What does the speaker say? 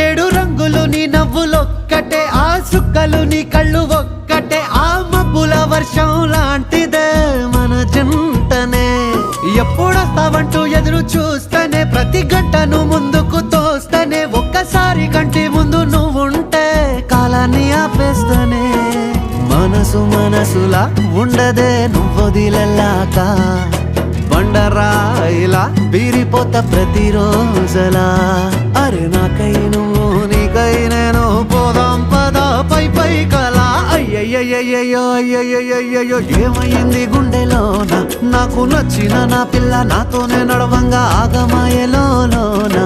ఏడు రంగులు నీ నవ్వులొక్కటే, ఆ సుక్కలు నీ కళ్ళు ఒక్కటే, ఆ మబ్బుల వర్షం లాంటిదే మన జంటనే. ఎప్పుడొస్తావంటూ ఎదురు చూస్తేనే, ప్రతి గంటను ముందుకు తోస్తేనే, ఒక్కసారి కంటి ముందు నువ్వుంటే కాలాన్ని ఆపేస్తేనే. మనసు మనసులా ఉండదే నువ్వొదిలెళ్ళాక, బండరాయిలా బీరిపోత ప్రతిరోజలా. అరే నాకై నువ్వు నీకై నేను, పోదాం పదా పై పై కలా. అయ్యయ్యయ్యో అయ్యయ్యయ్యో ఏమైంది గుండెలోన, నాకు నచ్చిన నా పిల్ల నాతోనే నడవంగా ఆగమాయలోనా.